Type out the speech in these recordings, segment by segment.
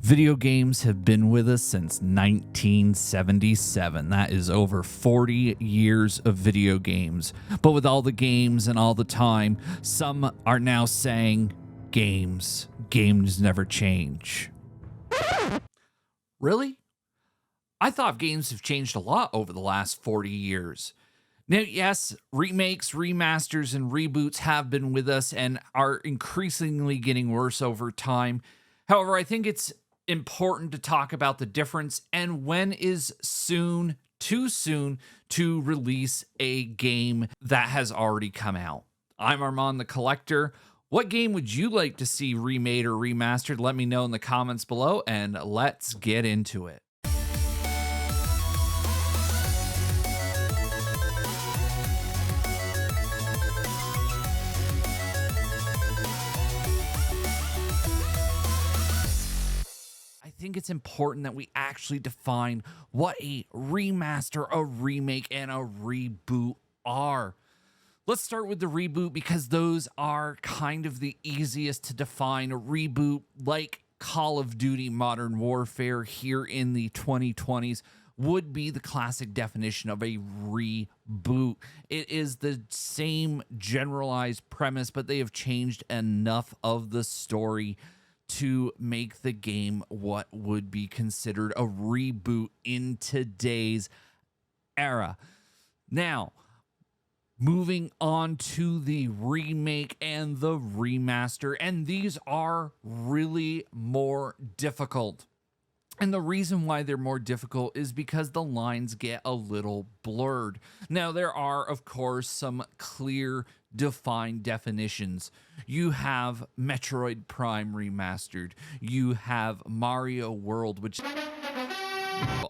Video games have been with us since 1977. That is over 40 years of video games. But with all the games and all the time, some are now saying games never change. Really? I thought games have changed a lot over the last 40 years. Now, yes, remakes, remasters, and reboots have been with us and are increasingly getting worse over time. However, I think it's important to talk about the difference and when is too soon to release a game that has already come out. I'm Armand the Collector. What game would you like to see remade or remastered? Let me know in the comments below and let's get into it. I think it's important that we actually define what a remaster, a remake, and a reboot are. Let's start with the reboot because those are kind of the easiest to define. A reboot, like Call of Duty Modern Warfare here in the 2020s, would be the classic definition of a reboot. It is the same generalized premise, but they have changed enough of the story to make the game what would be considered a reboot in today's era. Now, moving on to the remake and the remaster, and these are really more difficult. And the reason why they're more difficult is because the lines get a little blurred. Now, there are, of course, some clear defined definitions. You have Metroid Prime Remastered. You have Mario World, which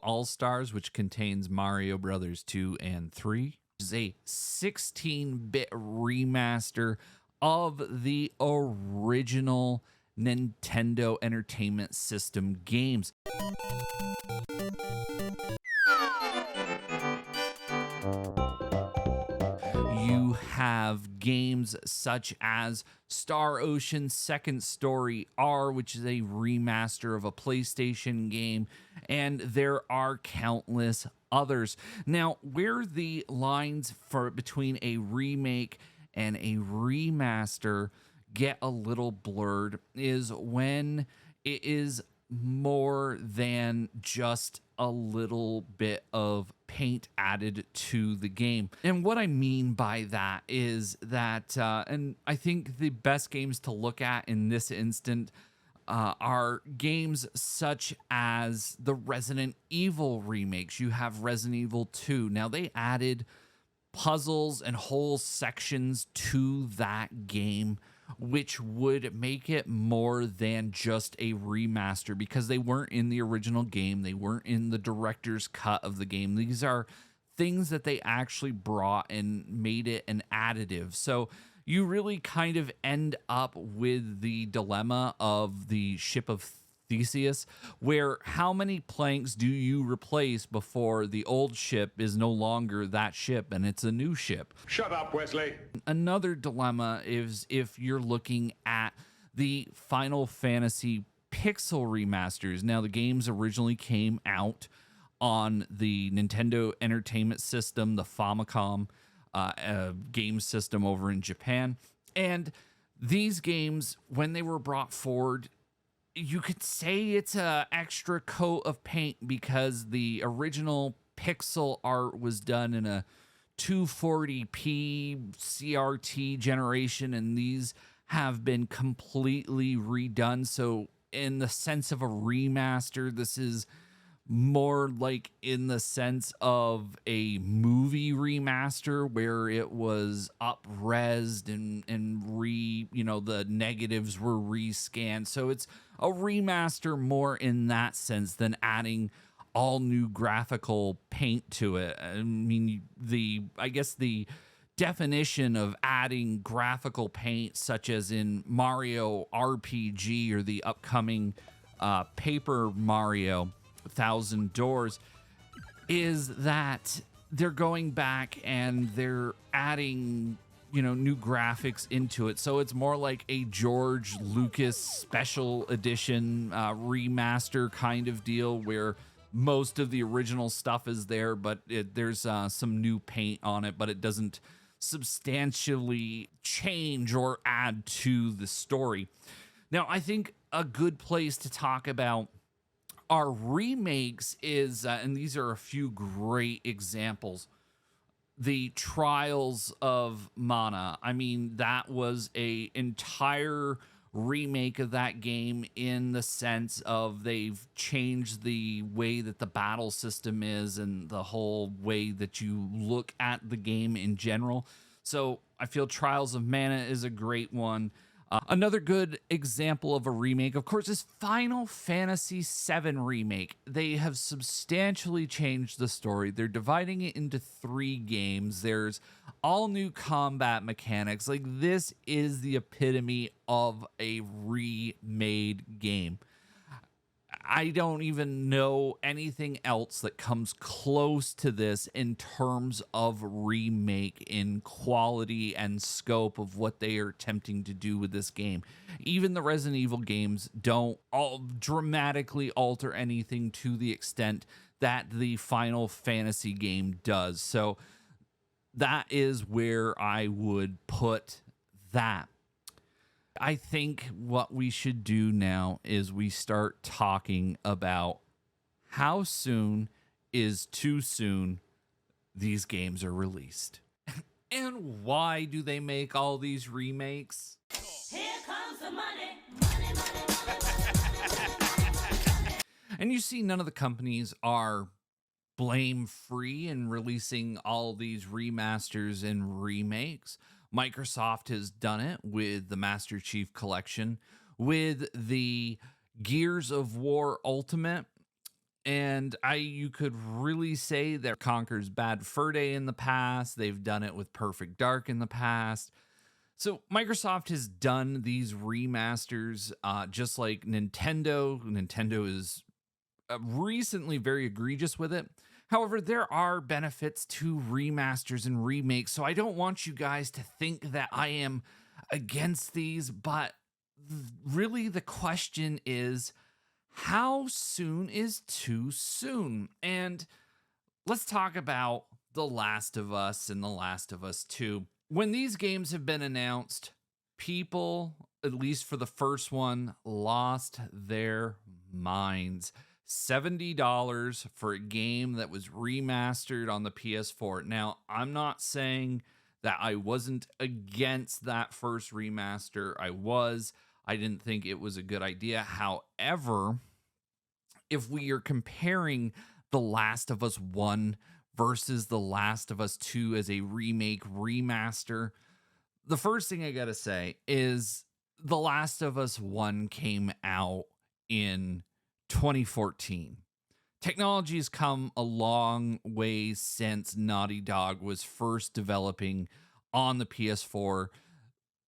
All-Stars, which contains Mario Brothers 2 and 3. Is a 16-bit remaster of the original Nintendo Entertainment System games. You have games such as Star Ocean Second Story R, which is a remaster of a PlayStation game, and there are countless others. Now, where the lines between a remake and a remaster get a little blurred is when it is more than just a little bit of paint added to the game. And what I mean by that is that, and I think the best games to look at in this instant are games such as the Resident Evil remakes. You have Resident Evil 2. Now, they added puzzles and whole sections to that game, which would make it more than just a remaster because they weren't in the original game. They weren't in the director's cut of the game. These are things that they actually brought and made it an additive. So you really kind of end up with the dilemma of the ship of Theseus, where how many planks do you replace before the old ship is no longer that ship and it's a new ship? Shut up, Wesley. Another dilemma is if you're looking at the Final Fantasy Pixel remasters. Now, the games originally came out on the Nintendo Entertainment System, the Famicom game system over in Japan. And these games, when they were brought forward, you could say it's an extra coat of paint because the original pixel art was done in a 240p CRT generation, and these have been completely redone. So in the sense of a remaster, this is more like in the sense of a movie remaster where it was up-resed and the negatives were rescanned. So it's a remaster more in that sense than adding all new graphical paint to it. I mean, I guess the definition of adding graphical paint, such as in Mario RPG or the upcoming Paper Mario 1,000 Doors, is that they're going back and they're adding new graphics into it. So it's more like a George Lucas special edition remaster kind of deal where most of the original stuff is there, but there's some new paint on it, but it doesn't substantially change or add to the story. Now, I think a good place to talk about our remakes is, and these are a few great examples, the Trials of Mana. I mean, that was a entire remake of that game in the sense of they've changed the way that the battle system is and the whole way that you look at the game in general. So I feel Trials of Mana is a great one. Another good example of a remake, of course, is Final Fantasy VII Remake. They have substantially changed the story. They're dividing it into 3 games. There's all new combat mechanics. Like, this is the epitome of a remade game. I don't even know anything else that comes close to this in terms of remake in quality and scope of what they are attempting to do with this game. Even the Resident Evil games don't all dramatically alter anything to the extent that the Final Fantasy game does. So that is where I would put that. I think what we should do now is we start talking about how soon is too soon these games are released. And why do they make all these remakes? Here comes the money. Money, money. And you see, none of the companies are blame free in releasing all these remasters and remakes. Microsoft has done it with the Master Chief Collection, with the Gears of War Ultimate, and you could really say that Conker's Bad Fur Day in the past. They've done it with Perfect Dark in the past. So Microsoft has done these remasters just like Nintendo. Nintendo is recently very egregious with it. However, there are benefits to remasters and remakes, so I don't want you guys to think that I am against these, but really the question is, how soon is too soon? And let's talk about The Last of Us and The Last of Us 2. When these games have been announced, people, at least for the first one, lost their minds. $70 for a game that was remastered on the PS4. Now, I'm not saying that I wasn't against that first remaster. I didn't think it was a good idea. However, if we are comparing The Last of Us 1 versus The Last of Us 2 as a remake remaster, the first thing I gotta say is The Last of Us 1 came out in 2014. Technology has come a long way since Naughty Dog was first developing on the PS4.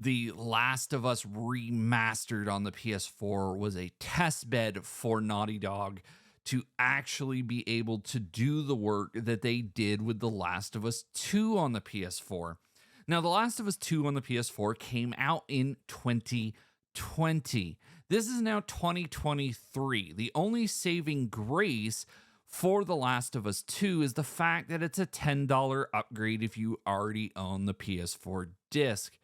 The Last of Us Remastered on the PS4 was a test bed for Naughty Dog to actually be able to do the work that they did with The Last of Us 2 on the PS4. Now, The Last of Us 2 on the PS4 came out in 2020. This is now 2023. The only saving grace for The Last of Us 2 is the fact that it's a $10 upgrade if you already own the PS4 disc.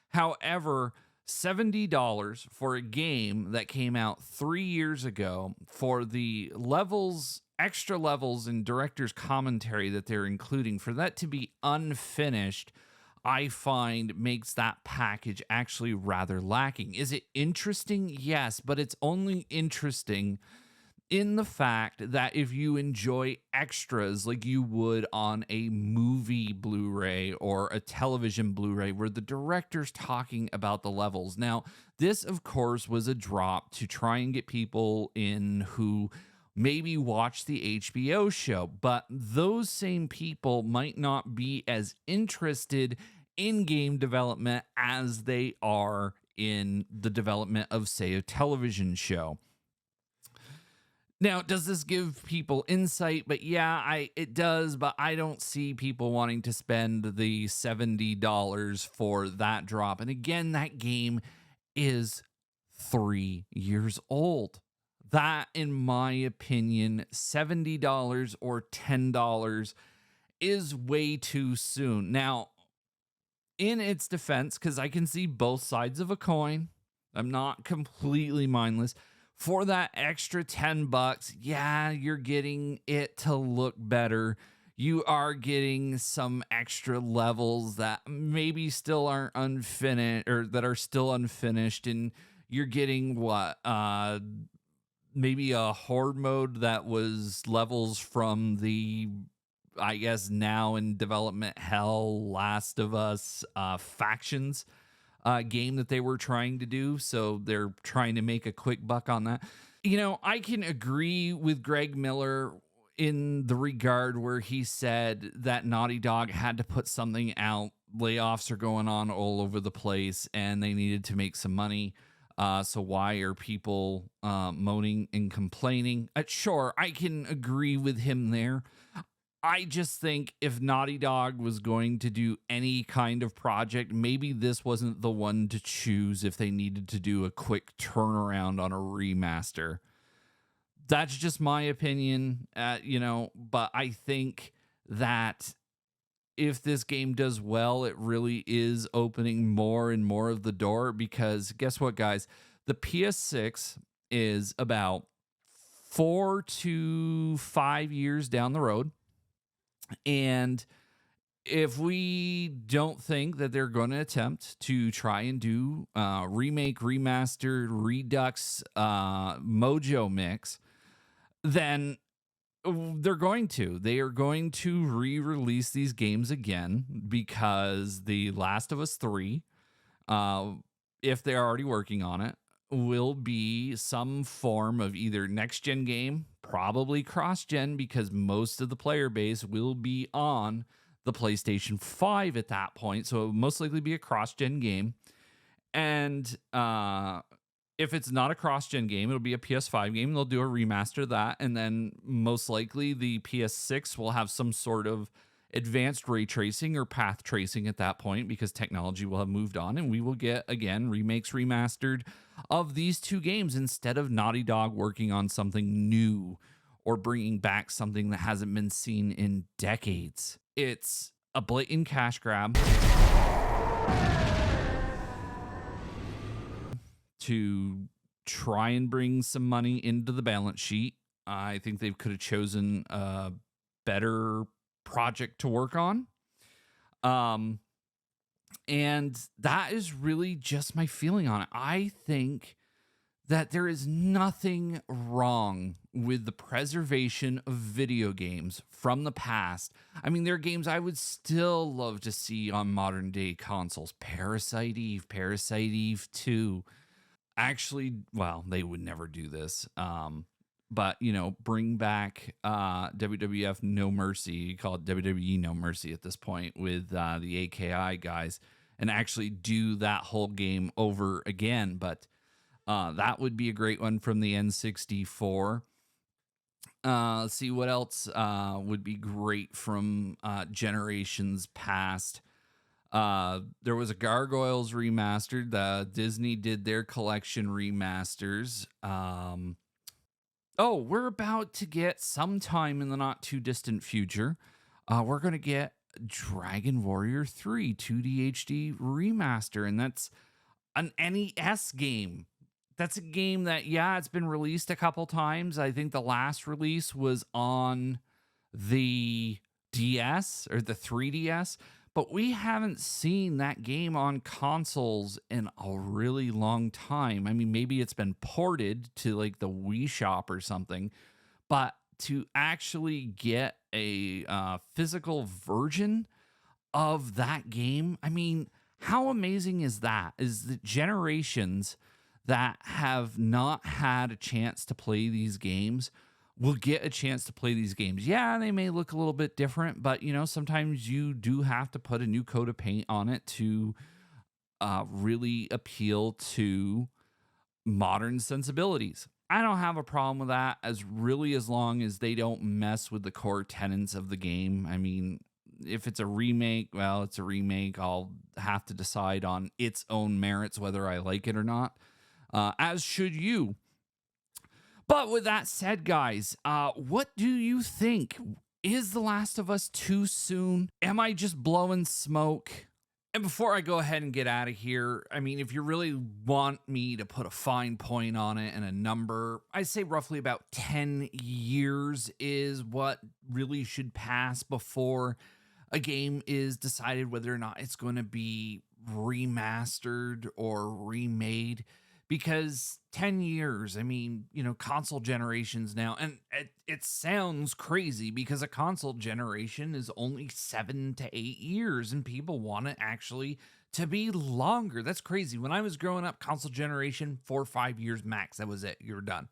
However, $70 for a game that came out 3 years ago for the levels, extra levels and director's commentary that they're including, for that to be unfinished, I find makes that package actually rather lacking. Is it interesting? Yes, but it's only interesting in the fact that if you enjoy extras like you would on a movie Blu-ray or a television Blu-ray where the director's talking about the levels. Now, this, of course, was a drop to try and get people in who maybe watch the HBO show, but those same people might not be as interested in game development as they are in the development of, say, a television show. Now, does this give people insight? But yeah, it does, but I don't see people wanting to spend the $70 for that drop. And again, that game is 3 years old. That, in my opinion, $70 or $10 is way too soon. Now, in its defense, because I can see both sides of a coin, I'm not completely mindless. For that extra 10 bucks, yeah, you're getting it to look better. You are getting some extra levels that maybe still aren't unfinished or that are still unfinished. And you're getting what? Maybe a horde mode that was levels from the, I guess, now in development hell, Last of Us factions game that they were trying to do. So they're trying to make a quick buck on that. I can agree with Greg Miller in the regard where he said that Naughty Dog had to put something out. Layoffs are going on all over the place and they needed to make some money. So why are people moaning and complaining? Sure, I can agree with him there. I just think if Naughty Dog was going to do any kind of project, maybe this wasn't the one to choose if they needed to do a quick turnaround on a remaster. That's just my opinion, but I think that if this game does well, it really is opening more and more of the door because guess what, guys? The PS6 is about 4 to 5 years down the road. And if we don't think that they're going to attempt to try and do remake, remastered, redux, mojo mix, then they're going to. They are going to re-release these games again because The Last of Us 3, if they're already working on it, will be some form of either next-gen game, probably cross-gen because most of the player base will be on the PlayStation 5 at that point. So it will most likely be a cross-gen game. And if it's not a cross-gen game, it'll be a PS5 game. They'll do a remaster of that. And then most likely the PS6 will have some sort of advanced ray tracing or path tracing at that point because technology will have moved on. And we will get, again, remakes, remastered of these two games instead of Naughty Dog working on something new or bringing back something that hasn't been seen in decades. It's a blatant cash grab to try and bring some money into the balance sheet. I think they could have chosen a better project to work on. And that is really just my feeling on it. I think that there is nothing wrong with the preservation of video games from the past. I mean, there are games I would still love to see on modern day consoles. Parasite Eve 2. Actually, well, they would never do this. But bring back WWF No Mercy, call it WWE No Mercy at this point with the AKI guys, and actually do that whole game over again. But that would be a great one from the N64. Let's see what else would be great from generations past. There was a Gargoyles remastered. Disney did their collection remasters. Oh, we're about to get sometime in the not too distant future. We're going to get Dragon Warrior 3 2D HD remaster, and that's an NES game. That's a game that, yeah, it's been released a couple times. I think the last release was on the DS or the 3DS, but we haven't seen that game on consoles in a really long time. I mean, maybe it's been ported to like the Wii Shop or something, but to actually get a physical version of that game, I mean, how amazing is that? Is the generations that have not had a chance to play these games will get a chance to play these games. Yeah, they may look a little bit different, but sometimes you do have to put a new coat of paint on it to really appeal to modern sensibilities. I don't have a problem with that as long as they don't mess with the core tenets of the game. I mean, if it's a remake, well, it's a remake. I'll have to decide on its own merits whether I like it or not. As should you. But with that said, guys, what do you think? Is The Last of Us too soon? Am I just blowing smoke? And before I go ahead and get out of here, I mean, if you really want me to put a fine point on it and a number, I'd say roughly about 10 years is what really should pass before a game is decided whether or not it's going to be remastered or remade. Because 10 years, I mean, console generations now, and it sounds crazy because a console generation is only 7 to 8 years, and people want it actually to be longer. That's crazy. When I was growing up, console generation, 4 or 5 years max. That was it. You were done.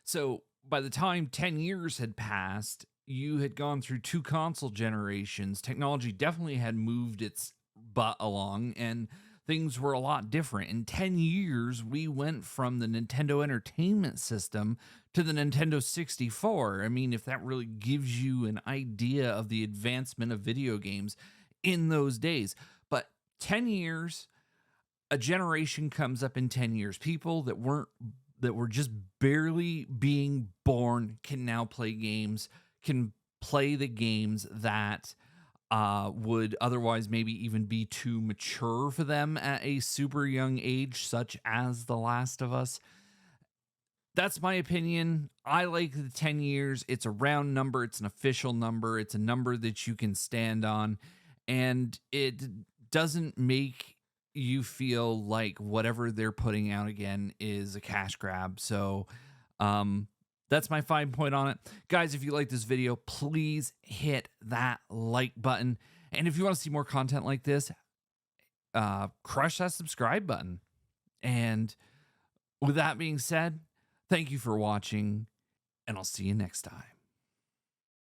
So by the time 10 years had passed, you had gone through 2 console generations. Technology definitely had moved its butt along, and things were a lot different. In 10 years, we went from the Nintendo Entertainment System to the Nintendo 64. I mean, if that really gives you an idea of the advancement of video games in those days. But 10 years, a generation comes up in 10 years. People that were just barely being born can now play games, can play the games that would otherwise maybe even be too mature for them at a super young age, such as The Last of Us. That's my opinion. I like the 10 years. It's a round number, it's an official number, it's a number that you can stand on, and it doesn't make you feel like whatever they're putting out again is a cash grab. So, that's my fine point on it. Guys, if you like this video, please hit that like button. And if you want to see more content like this, crush that subscribe button. And with that being said, thank you for watching, and I'll see you next time.